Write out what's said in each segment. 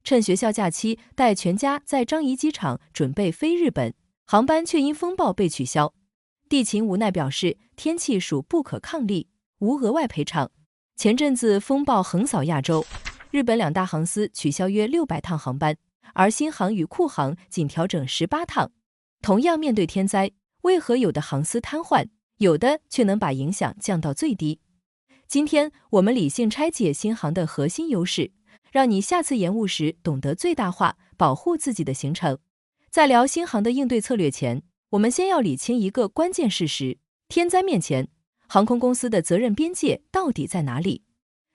趁学校假期带全家在樟宜机场准备飞日本，航班却因风暴被取消。地勤无奈表示，天气属不可抗力，无额外赔偿。前阵子风暴横扫亚洲，日本两大航司取消约600趟航班，而新航与库航仅调整18趟。同样面对天灾，为何有的航司瘫痪，有的却能把影响降到最低？今天我们理性拆解新航的核心优势，让你下次延误时懂得最大化保护自己的行程。在聊新航的应对策略前，我们先要理清一个关键事实：天灾面前，航空公司的责任边界到底在哪里？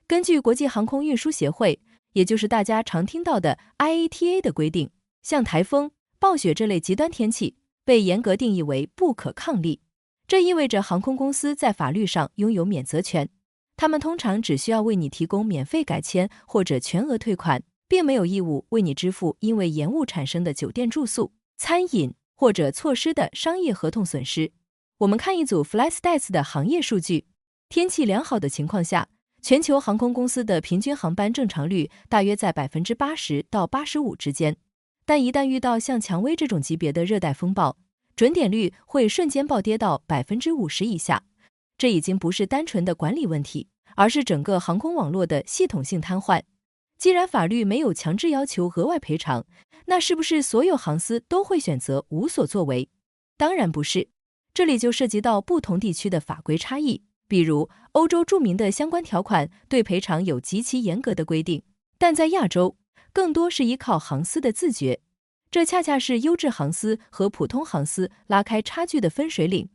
根据国际航空运输协会，也就是大家常听到的 IATA 的规定，像台风、暴雪这类极端天气被严格定义为不可抗力。这意味着航空公司在法律上拥有免责权，他们通常只需要为你提供免费改签或者全额退款，并没有义务为你支付因为延误产生的酒店住宿、餐饮或者错失的商业合同损失。我们看一组 FlyStats 的行业数据，天气良好的情况下，全球航空公司的平均航班正常率大约在 80% 到 85% 之间，但一旦遇到像蔷薇这种级别的热带风暴，准点率会瞬间暴跌到 50% 以下。这已经不是单纯的管理问题，而是整个航空网络的系统性瘫痪。既然法律没有强制要求额外赔偿，那是不是所有航司都会选择无所作为？当然不是，这里就涉及到不同地区的法规差异。比如欧洲著名的相关条款对赔偿有极其严格的规定，但在亚洲更多是依靠航司的自觉，这恰恰是优质航司和普通航司拉开差距的分水岭。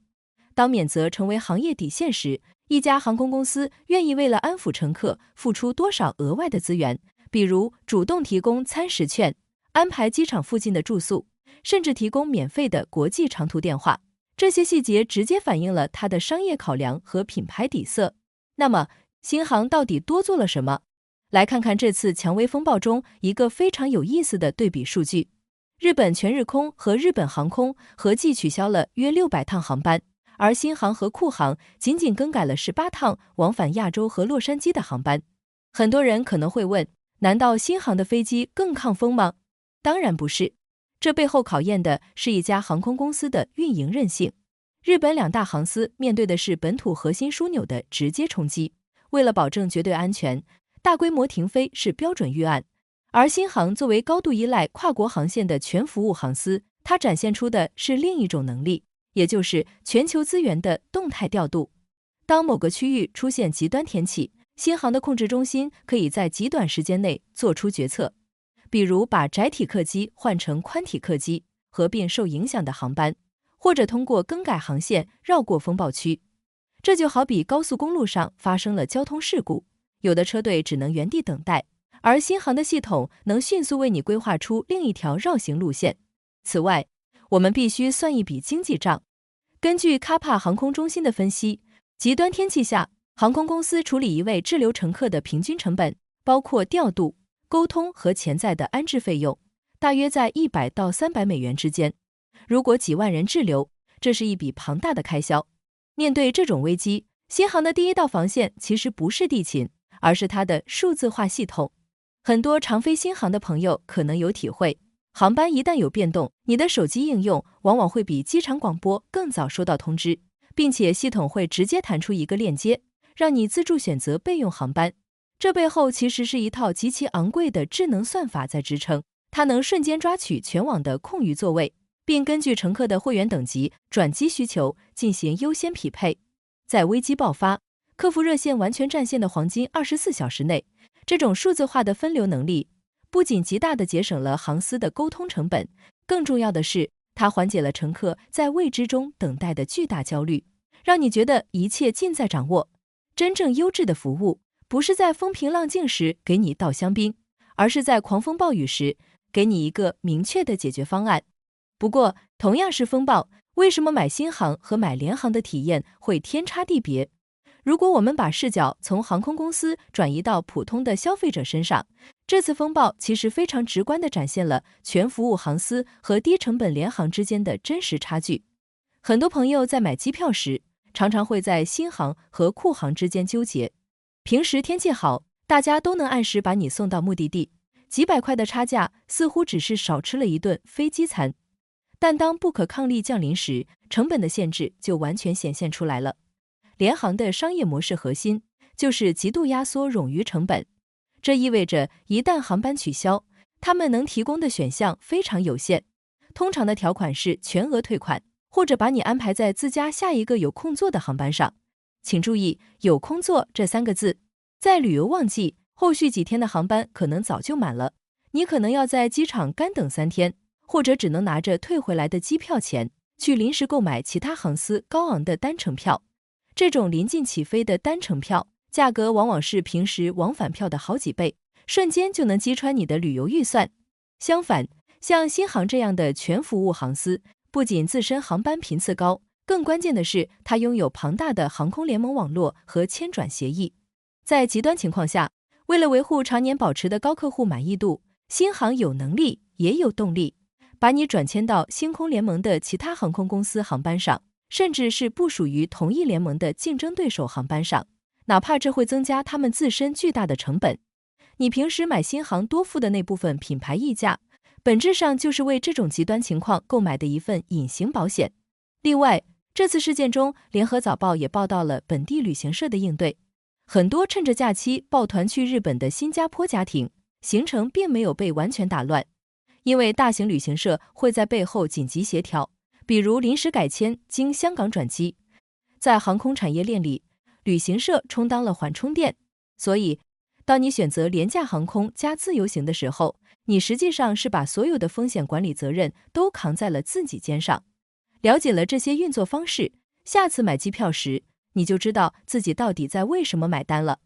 当免责成为行业底线时，一家航空公司愿意为了安抚乘客付出多少额外的资源，比如主动提供餐食券，安排机场附近的住宿，甚至提供免费的国际长途电话。这些细节直接反映了它的商业考量和品牌底色。那么，新航到底多做了什么？来看看这次蔷薇风暴中一个非常有意思的对比数据。日本全日空和日本航空合计取消了约600趟航班，而新航和库航仅仅更改了18趟往返亚洲和洛杉矶的航班。很多人可能会问，难道新航的飞机更抗风吗？当然不是。这背后考验的是一家航空公司的运营韧性。日本两大航司面对的是本土核心枢纽的直接冲击，为了保证绝对安全，大规模停飞是标准预案。而新航作为高度依赖跨国航线的全服务航司，它展现出的是另一种能力，也就是全球资源的动态调度。当某个区域出现极端天气，新航的控制中心可以在极短时间内做出决策，比如把窄体客机换成宽体客机，合并受影响的航班，或者通过更改航线绕过风暴区。这就好比高速公路上发生了交通事故，有的车队只能原地等待，而新航的系统能迅速为你规划出另一条绕行路线。此外，我们必须算一笔经济账。根据卡帕航空中心的分析，极端天气下，航空公司处理一位滞留乘客的平均成本，包括调度、沟通和潜在的安置费用，大约在100到300美元之间。如果几万人滞留，这是一笔庞大的开销。面对这种危机，新航的第一道防线其实不是地勤，而是它的数字化系统。很多常飞新航的朋友可能有体会，航班一旦有变动，你的手机应用往往会比机场广播更早收到通知，并且系统会直接弹出一个链接，让你自助选择备用航班。这背后其实是一套极其昂贵的智能算法在支撑，它能瞬间抓取全网的空余座位，并根据乘客的会员等级、转机需求进行优先匹配。在危机爆发、客服热线完全占线的黄金24小时内，这种数字化的分流能力不仅极大地节省了航司的沟通成本，更重要的是，它缓解了乘客在未知中等待的巨大焦虑，让你觉得一切尽在掌握。真正优质的服务，不是在风平浪静时给你倒香槟，而是在狂风暴雨时给你一个明确的解决方案。不过，同样是风暴，为什么买新航和买联航的体验会天差地别？如果我们把视角从航空公司转移到普通的消费者身上，这次风暴其实非常直观地展现了全服务航司和低成本联航之间的真实差距。很多朋友在买机票时，常常会在新航和库航之间纠结。平时天气好，大家都能按时把你送到目的地，几百块的差价似乎只是少吃了一顿飞机餐。但当不可抗力降临时，成本的限制就完全显现出来了。联航的商业模式核心就是极度压缩冗余成本，这意味着一旦航班取消，他们能提供的选项非常有限。通常的条款是全额退款，或者把你安排在自家下一个有空座的航班上。请注意“有空座”这3个字，在旅游旺季，后续几天的航班可能早就满了，你可能要在机场干等3天，或者只能拿着退回来的机票钱去临时购买其他航司高昂的单程票。这种临近起飞的单程票，价格往往是平时往返票的好几倍，瞬间就能击穿你的旅游预算。相反，像新航这样的全服务航司，不仅自身航班频次高，更关键的是它拥有庞大的航空联盟网络和签转协议。在极端情况下，为了维护常年保持的高客户满意度，新航有能力也有动力把你转签到星空联盟的其他航空公司航班上，甚至是不属于同一联盟的竞争对手航班上，哪怕这会增加他们自身巨大的成本。你平时买新航多付的那部分品牌溢价，本质上就是为这种极端情况购买的一份隐形保险。另外，这次事件中，联合早报也报道了本地旅行社的应对。很多趁着假期抱团去日本的新加坡家庭，行程并没有被完全打乱，因为大型旅行社会在背后紧急协调，比如临时改签经香港转机。在航空产业链里，旅行社充当了缓冲垫，所以当你选择廉价航空加自由行的时候，你实际上是把所有的风险管理责任都扛在了自己肩上。了解了这些运作方式，下次买机票时，你就知道自己到底在为什么买单了。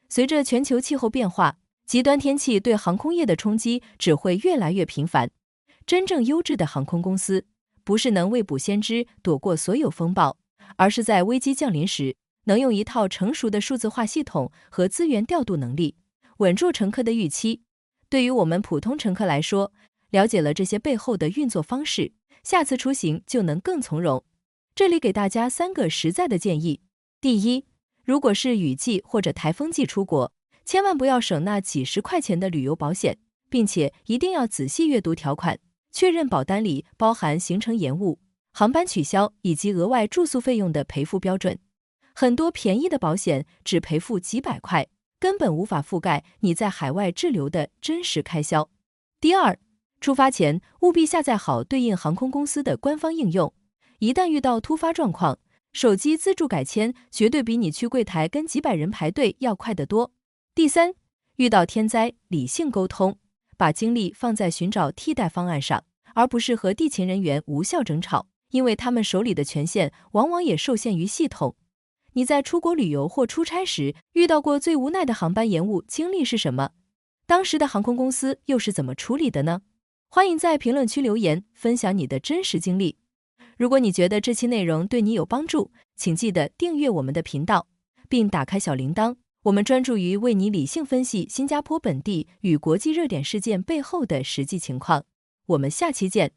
随着全球气候变化，极端天气对航空业的冲击只会越来越频繁。真正优质的航空公司，不是能未卜先知躲过所有风暴，而是在危机降临时，能用一套成熟的数字化系统和资源调度能力，稳住乘客的预期。对于我们普通乘客来说，了解了这些背后的运作方式，下次出行就能更从容。这里给大家3个实在的建议。第一，如果是雨季或者台风季出国，千万不要省那几十块钱的旅游保险，并且一定要仔细阅读条款，确认保单里包含行程延误、航班取消以及额外住宿费用的赔付标准。很多便宜的保险只赔付几百块，根本无法覆盖你在海外滞留的真实开销。第二，出发前务必下载好对应航空公司的官方应用，一旦遇到突发状况，手机自助改签绝对比你去柜台跟几百人排队要快得多。第三，遇到天灾理性沟通，把精力放在寻找替代方案上，而不是和地勤人员无效争吵，因为他们手里的权限往往也受限于系统。你在出国旅游或出差时遇到过最无奈的航班延误经历是什么？当时的航空公司又是怎么处理的呢？欢迎在评论区留言分享你的真实经历。如果你觉得这期内容对你有帮助，请记得订阅我们的频道，并打开小铃铛。我们专注于为你理性分析新加坡本地与国际热点事件背后的实际情况。我们下期见。